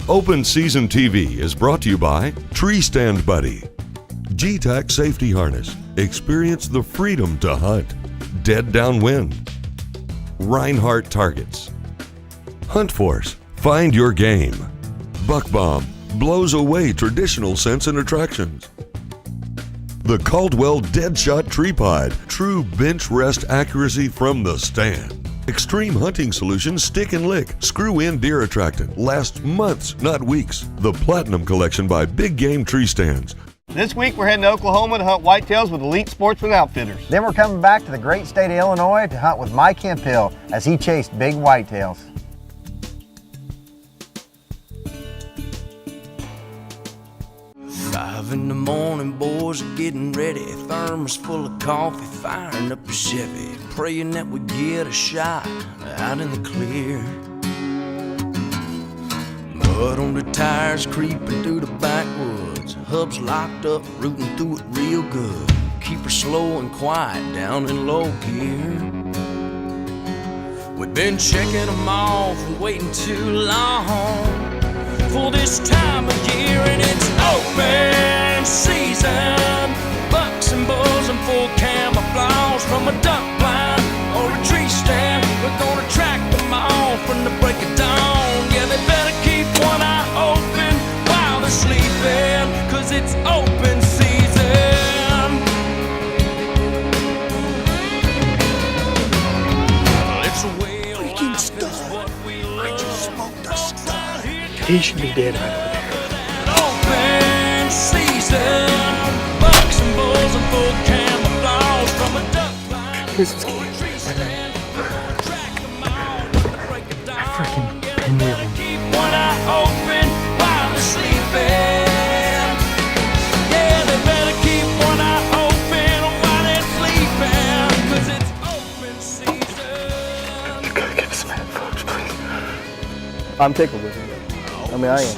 Open Season TV is brought to you by Tree Stand Buddy, G-Tac Safety Harness, experience the freedom to hunt, Dead Downwind, Reinhardt Targets, Hunt Force, find your game, Buck Bomb, blows away traditional scents and attractions, the Caldwell Deadshot Tripod, true bench rest accuracy from the stand. Extreme Hunting Solutions Stick and Lick, screw-in deer attractant, lasts months, not weeks. The Platinum Collection by Big Game Tree Stands. This week we're heading to Oklahoma to hunt whitetails with Elite Sportsman Outfitters. Then we're coming back to the great state of Illinois to hunt with Mike Hemphill as he chased big whitetails. Five in the morning, boys are getting ready. Thermos full of coffee, firing up a Chevy, praying that we get a shot out in the clear. Mud on the tires, creeping through the backwoods. Hubs locked up, rooting through it real good. Keep her slow and quiet down in low gear. We've been checking them off and waiting too long for this time of year, and it's open season. Bucks and bulls in full camouflage from a duck blind or a tree stand. We're gonna track them all from the break of dawn. Yeah, they better keep one eye open while they're sleeping, 'cause it's open season. It's a whale freaking stuff. I just smoked a stuff. He should be dead right over there. Open season. Bucks and bulls in full camouflage from a duck blind. This is scary. I freaking pinwheel him. Keep one eye open while they're sleeping. Yeah, they better keep one eye open while they're sleeping, 'cause it's open season. You gotta get some headphones, please. I'm tickled with him. I mean, I am.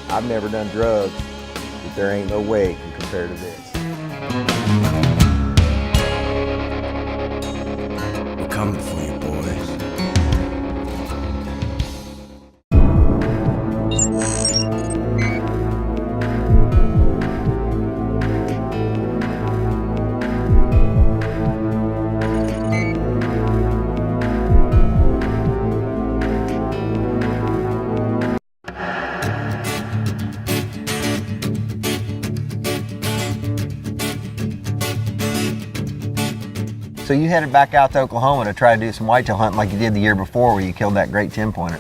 I've never done drugs, but there ain't no way it can compare to this. We're coming for you, boys. So you headed back out to Oklahoma to try to do some whitetail hunting like you did the year before, where you killed that great 10-pointer.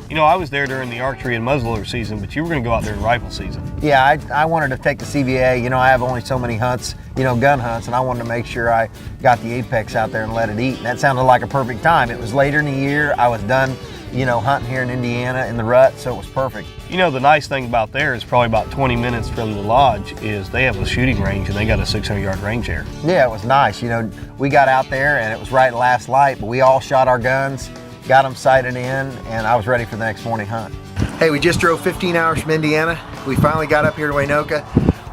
You know, I was there during the archery and muzzleloader season, but you were going to go out there in rifle season. Yeah, I wanted to take the CVA. You know, I have only so many hunts, you know, gun hunts, and I wanted to make sure I got the apex out there and let it eat. And that sounded like a perfect time. It was later in the year. I was done, you know, hunting here in Indiana in the rut, so it was perfect. You know, the nice thing about there is probably about 20 minutes from the lodge is they have a shooting range and they got a 600-yard range there. Yeah, it was nice. You know, we got out there and it was right at last light, but we all shot our guns, got them sighted in, and I was ready for the next morning hunt. Hey, we just drove 15 hours from Indiana. We finally got up here to Waynoka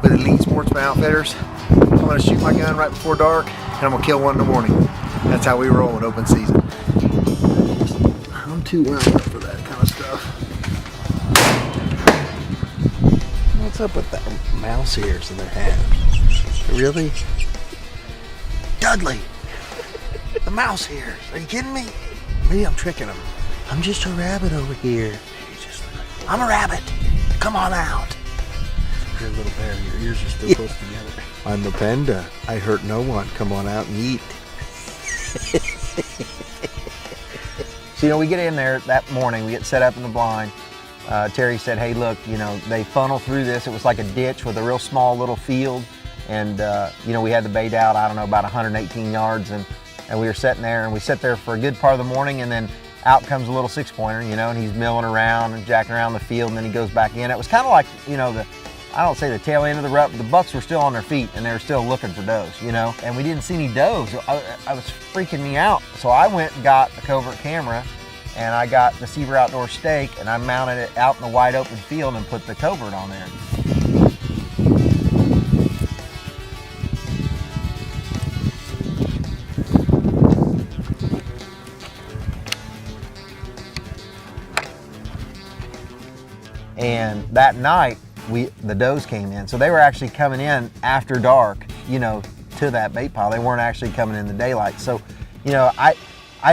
with Elite Sportsman Outfitters. I'm gonna shoot my gun right before dark, and I'm gonna kill one in the morning. That's how we roll in open season. I'm too wound up for that kind of stuff. What's up with that mouse ears in their hands? Really? Dudley, the mouse ears. Are you kidding me? Maybe I'm tricking them. I'm just a rabbit over here. I'm a rabbit. Come on out. You're a little bear. Your ears are still close together. I'm a panda. I hurt no one. Come on out and eat. So, you know, we get in there that morning, we get set up in the blind. Terry said, hey, look, you know, they funnel through this. It was like a ditch with a real small little field. And, you know, we had the bait out, I don't know, about 118 yards. And we were sitting there, and we sat there for a good part of the morning, and then out comes a little 6-pointer, you know, and he's milling around and jacking around the field, and then he goes back in. It was kind of like, you know, I don't say the tail end of the rut, but the bucks were still on their feet, and they were still looking for does, you know, and we didn't see any does. I was freaking me out. So I went and got a covert camera, and I got the Seaver Outdoor stake, and I mounted it out in the wide open field and put the covert on there. And that night, the does came in. So they were actually coming in after dark, you know, to that bait pile. They weren't actually coming in the daylight. So, you know, I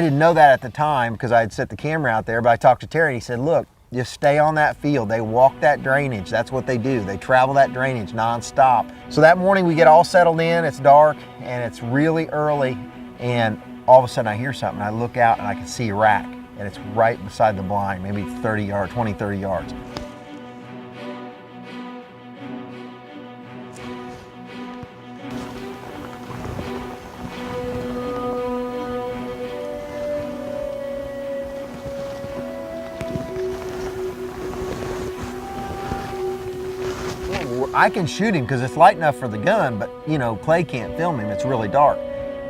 didn't know that at the time because I had set the camera out there, but I talked to Terry and he said, look, just stay on that field. They walk that drainage. That's what they do. They travel that drainage nonstop. So that morning we get all settled in, it's dark and it's really early, and all of a sudden I hear something. I look out and I can see a rack, and it's right beside the blind, maybe 30 yards, 20, 30 yards. I can shoot him because it's light enough for the gun, but you know, Clay can't film him. It's really dark.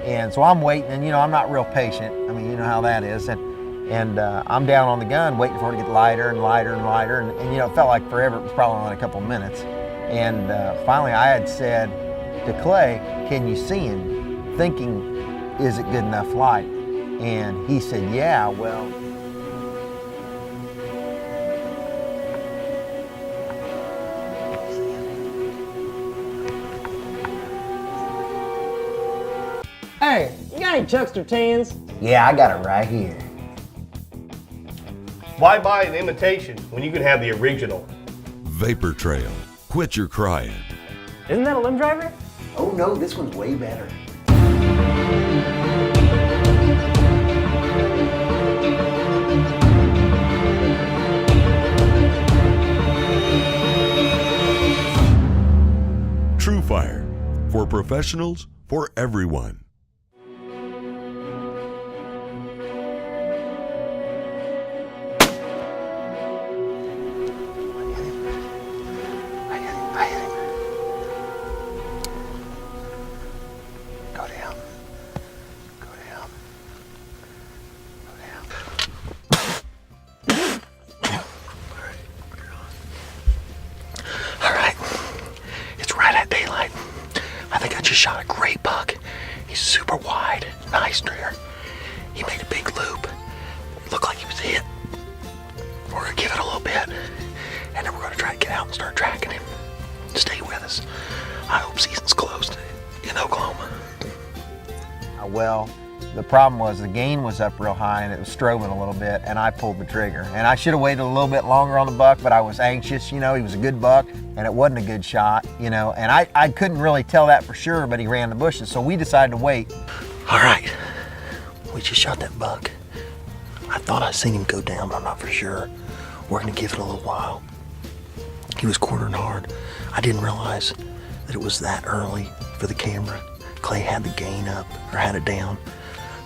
And so I'm waiting, and you know, I'm not real patient. I mean, you know how that is. And I'm down on the gun waiting for it to get lighter and lighter and lighter. And you know, it felt like forever. It was probably only a couple of minutes. And finally I had said to Clay, can you see him? Thinking, is it good enough light? And he said, yeah, well. Hey, you got any Chuckster tans? Yeah, I got it right here. Why buy an imitation when you can have the original? Vapor Trail. Quit your crying. Isn't that a limb driver? Oh no, this one's way better. True Fire. For professionals, for everyone. Shot a great buck. He's super wide, nice deer. He made a big loop. It looked like he was hit. We're gonna give it a little bit, and then we're gonna try to get out and start tracking him. Stay with us. I hope season's closed in Oklahoma. Well, the problem was the gain was up real high and it was strobing a little bit, and I pulled the trigger. And I should have waited a little bit longer on the buck, but I was anxious, you know, he was a good buck and it wasn't a good shot, you know, and I couldn't really tell that for sure, but he ran the bushes, so we decided to wait. All right, we just shot that buck. I thought I seen him go down, but I'm not for sure. We're gonna give it a little while. He was quartering hard. I didn't realize that it was that early for the camera. Clay had the gain up, or had it down,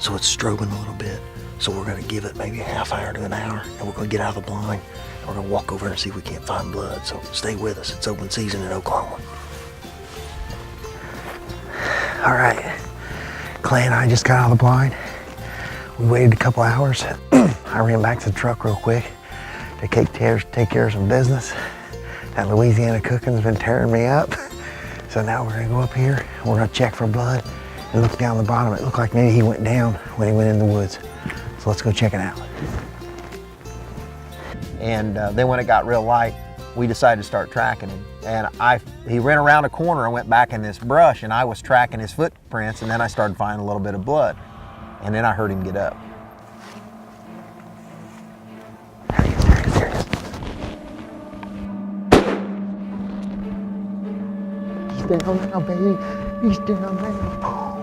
so it's strobing a little bit. So we're gonna give it maybe a half hour to an hour, and we're gonna get out of the blind, and we're gonna walk over and see if we can't find blood. So stay with us, it's open season in Oklahoma. All right, Clay and I just got out of the blind. We waited a couple hours. I ran back to the truck real quick to take care of some business. That Louisiana cooking's been tearing me up. So now we're gonna go up here, we're gonna check for blood and look down the bottom. It looked like maybe he went down when he went in the woods. So let's go check it out. And then when it got real light, we decided to start tracking him. And he ran around a corner and went back in this brush, and I was tracking his footprints, and then I started finding a little bit of blood. And then I heard him get up. He's down now, baby. He's down now.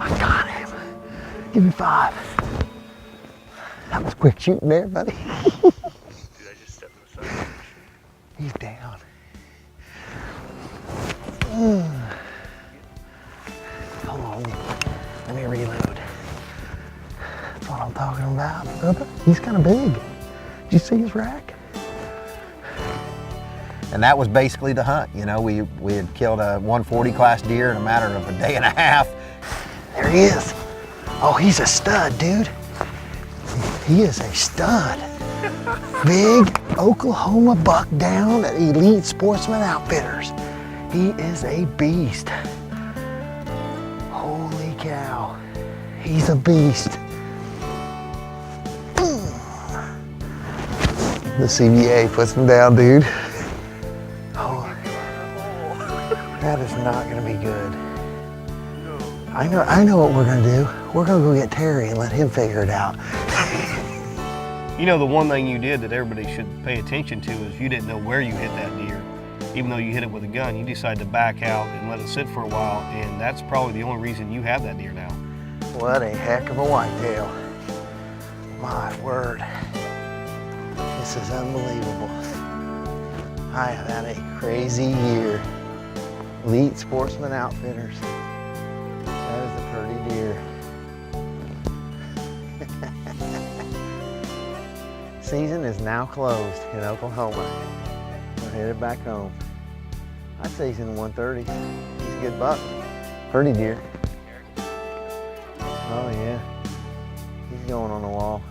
I got him. Give me 5. That was quick shooting there, buddy. Dude, I just stepped in the sun. He's down. Hold on, let me reload. That's what I'm talking about, brother. He's kind of big. Did you see his rack? And that was basically the hunt. You know, we had killed a 140 class deer in a matter of a day and a half. There he is. Oh, he's a stud, dude. He is a stud. Big Oklahoma buck down at Elite Sportsman Outfitters. He is a beast. Holy cow. He's a beast. The CBA puts him down, dude. Oh, that is not gonna be good. I know what we're gonna do. We're gonna go get Terry and let him figure it out. You know, the one thing you did that everybody should pay attention to is you didn't know where you hit that deer. Even though you hit it with a gun, you decided to back out and let it sit for a while, and that's probably the only reason you have that deer now. What a heck of a whitetail. My word. This is unbelievable. I have had a crazy year. Elite Sportsman Outfitters. That is a pretty deer. Season is now closed in Oklahoma. We're headed back home. I'd say he's in the 130s. He's a good buck. Pretty deer. Oh yeah. He's going on the wall.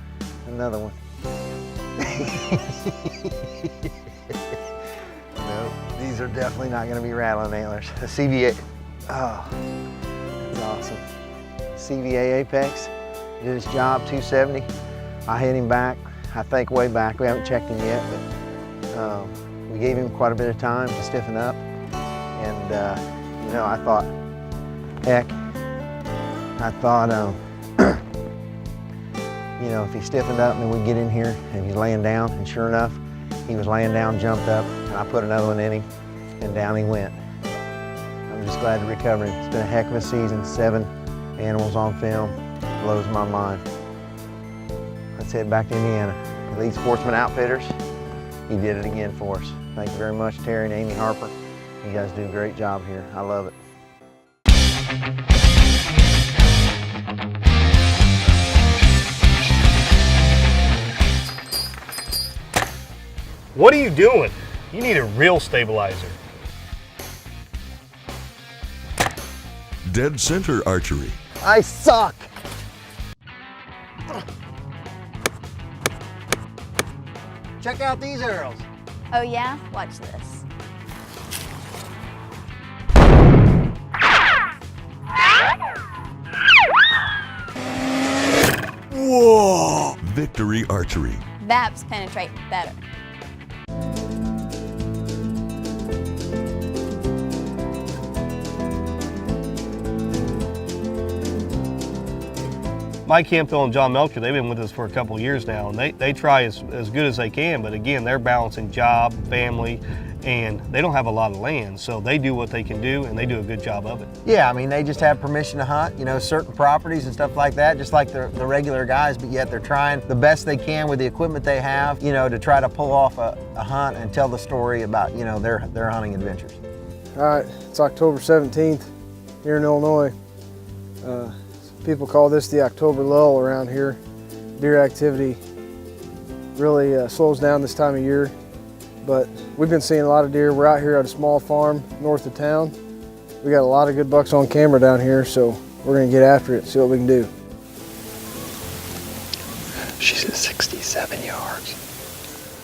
Another one. Nope, these are definitely not gonna be rattling antlers. The CVA, oh, that's awesome. CVA Apex did his job, 270. I hit him back, I think way back. We haven't checked him yet, but we gave him quite a bit of time to stiffen up. And you know, I thought, heck, you know, if he stiffened up and then we'd get in here and he's laying down, and sure enough, he was laying down, jumped up, and I put another one in him, and down he went. I'm just glad to recover him. It's been a heck of a season, 7 animals on film, blows my mind. Let's head back to Indiana. Elite Sportsman Outfitters, he did it again for us. Thank you very much, Terry and Amy Harper. You guys do a great job here. I love it. What are you doing? You need a real stabilizer. Dead Center Archery. I suck. Check out these arrows. Oh yeah? Watch this. Whoa! Victory Archery. VAPs penetrate better. Mike Campbell and John Melcher, they've been with us for a couple of years now, and they try as good as they can, but again, they're balancing job, family, and they don't have a lot of land, so they do what they can do, and they do a good job of it. Yeah, I mean, they just have permission to hunt, you know, certain properties and stuff like that, just like the regular guys, but yet they're trying the best they can with the equipment they have, you know, to try to pull off a hunt and tell the story about, you know, their hunting adventures. All right, it's October 17th here in Illinois. People call this the October lull around here. Deer activity really slows down this time of year, but we've been seeing a lot of deer. We're out here at a small farm north of town. We got a lot of good bucks on camera down here, so we're gonna get after it, see what we can do. She's at 67 yards.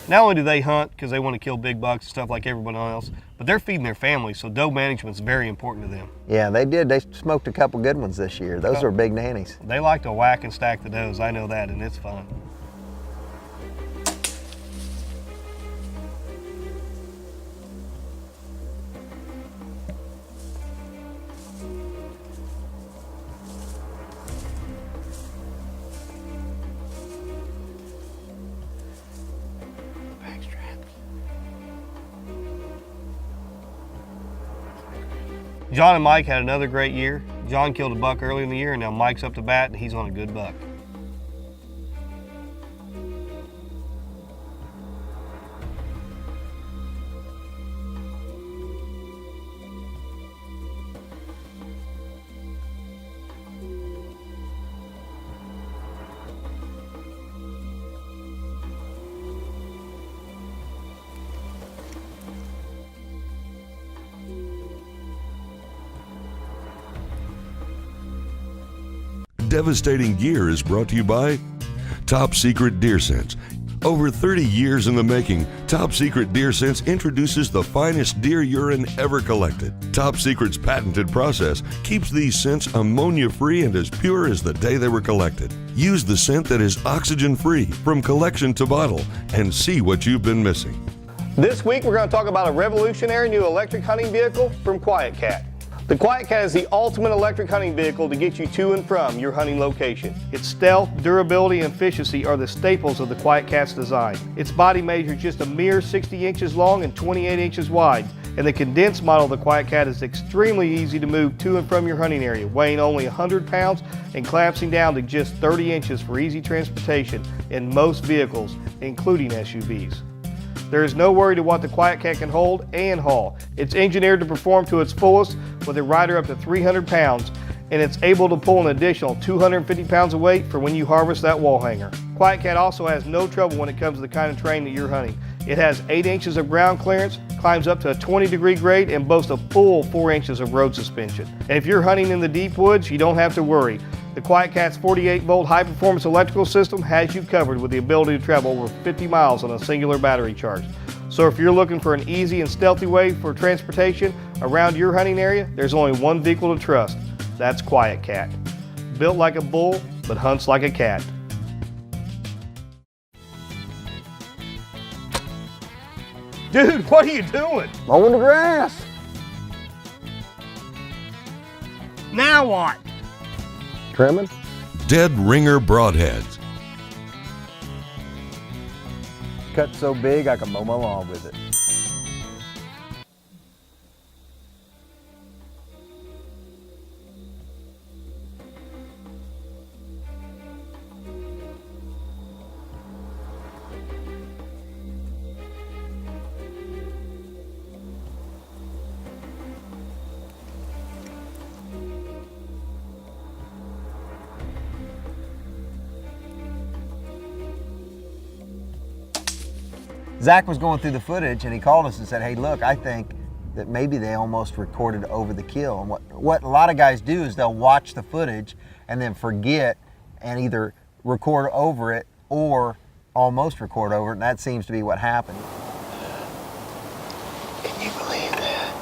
Not only do they hunt because they want to kill big bucks and stuff like everyone else, but they're feeding their family, so doe management is very important to them. Yeah, they did. They smoked a couple good ones this year. Those were big nannies. They like to whack and stack the does, I know that, and it's fun. John and Mike had another great year. John killed a buck early in the year, and now Mike's up to bat, and he's on a good buck. Devastating Gear is brought to you by Top Secret Deer Sense. Over 30 years in the making, Top Secret Deer Scents introduces the finest deer urine ever collected. Top Secret's patented process keeps these scents ammonia-free and as pure as the day they were collected. Use the scent that is oxygen-free from collection to bottle and see what you've been missing. This week we're going to talk about a revolutionary new electric hunting vehicle from QuietKat. The QuietKat is the ultimate electric hunting vehicle to get you to and from your hunting location. Its stealth, durability, and efficiency are the staples of the QuietKat's design. Its body measures just a mere 60 inches long and 28 inches wide, and the condensed model of the QuietKat is extremely easy to move to and from your hunting area, weighing only 100 pounds and collapsing down to just 30 inches for easy transportation in most vehicles, including SUVs. There is no worry to what the QuietKat can hold and haul. It's engineered to perform to its fullest with a rider up to 300 pounds, and it's able to pull an additional 250 pounds of weight for when you harvest that wall hanger. QuietKat also has no trouble when it comes to the kind of terrain that you're hunting. It has 8 inches of ground clearance, climbs up to a 20-degree grade, and boasts a full 4 inches of road suspension. And if you're hunting in the deep woods, you don't have to worry. The QuietKat's 48-volt high-performance electrical system has you covered with the ability to travel over 50 miles on a singular battery charge. So if you're looking for an easy and stealthy way for transportation around your hunting area, there's only one vehicle to trust. That's QuietKat. Built like a bull, but hunts like a cat. Dude, what are you doing? Mowing the grass. Now what? Trimming. Dead ringer broadheads. Cut so big I can mow my lawn with it. Zach was going through the footage and he called us and said, hey, look, I think that maybe they almost recorded over the kill. And what a lot of guys do is they'll watch the footage and then forget and either record over it or almost record over it, and that seems to be what happened. Can you believe that?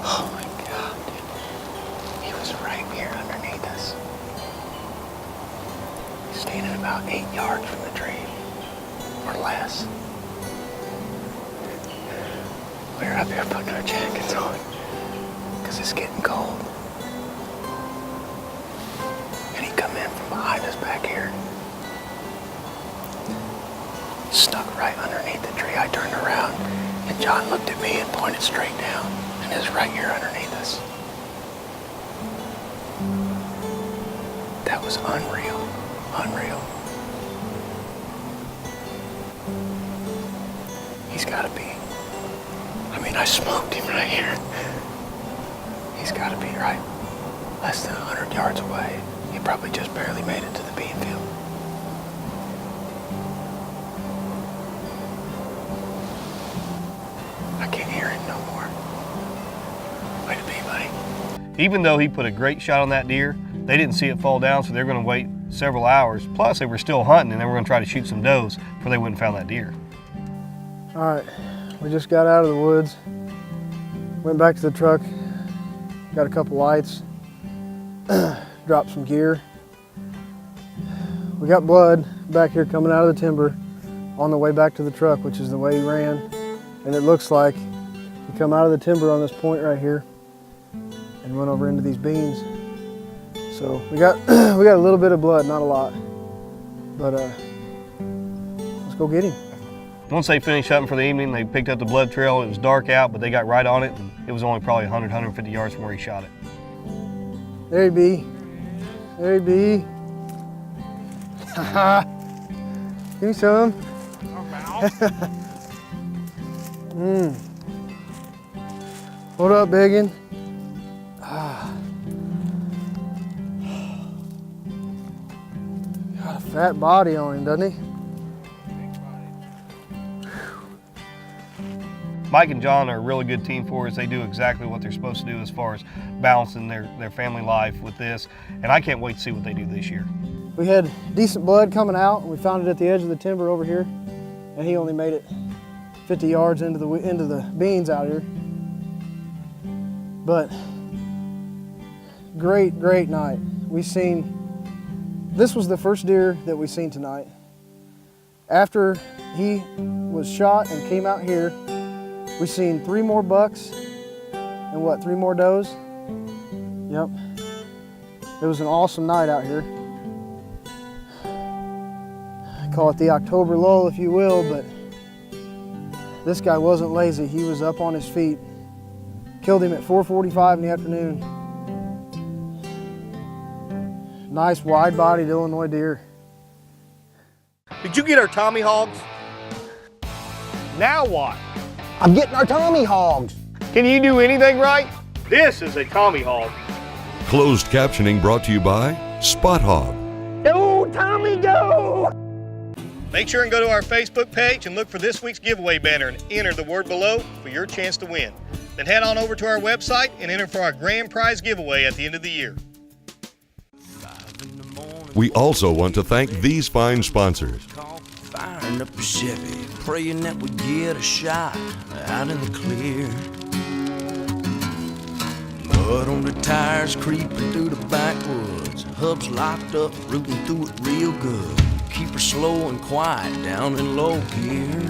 Oh my God, dude. He was right here underneath us. Standing about 8 yards from the tree, or less. We were up here putting our jackets on, because it's getting cold. And he come in from behind us back here. Snuck right underneath the tree. I turned around, and John looked at me and pointed straight down, and it was right here underneath us. That was unreal. Unreal. He's gotta be. I mean, I smoked him right here. He's gotta be right less than 100 yards away. He probably just barely made it to the bean field. I can't hear him no more. Way to be, buddy. Even though he put a great shot on that deer, they didn't see it fall down, so they're going to wait several hours. Plus, they were still hunting, and they were going to try to shoot some does before they went and found that deer. All right, we just got out of the woods, went back to the truck, got a couple lights, dropped some gear. We got blood back here coming out of the timber on the way back to the truck, which is the way he ran. And it looks like he come out of the timber on this point right here and went over into these beans. So we got we got a little bit of blood, not a lot, but let's go get him. Once they finished hunting for the evening, they picked up the blood trail. It was dark out, but they got right on it, and it was only probably 100, 150 yards from where he shot it. There he be. There he be. Give me some. Hold up, biggin. Got a fat body on him, doesn't he? Mike and John are a really good team for us. They do exactly what they're supposed to do as far as balancing their family life with this, and I can't wait to see what they do this year. We had decent blood coming out, and we found it at the edge of the timber over here, and he only made it 50 yards into the beans out here. But great night. This was the first deer that we seen tonight. After he was shot and came out here, we seen 3 more bucks and 3 more does? Yep. It was an awesome night out here. Call it the October lull, if you will, but this guy wasn't lazy. He was up on his feet. Killed him at 4:45 in the afternoon. Nice wide-bodied Illinois deer. Did you get our Tommy hogs? Now what? I'm getting our Tommy hogs. Can you do anything right? This is a Tommy hog. Closed captioning brought to you by Spot Hog. Go, Tommy, go! Make sure and go to our Facebook page and look for this week's giveaway banner and enter the word below for your chance to win. Then head on over to our website and enter for our grand prize giveaway at the end of the year. We also want to thank these fine sponsors. Firing up a Chevy, praying that we get a shot out in the clear. Mud on the tires, creeping through the backwoods. Hubs locked up, rooting through it real good. Keep her slow and quiet down in low gear.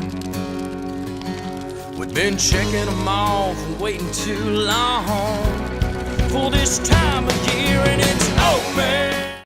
We've been checking them off and waiting too long for this time of year, and it's open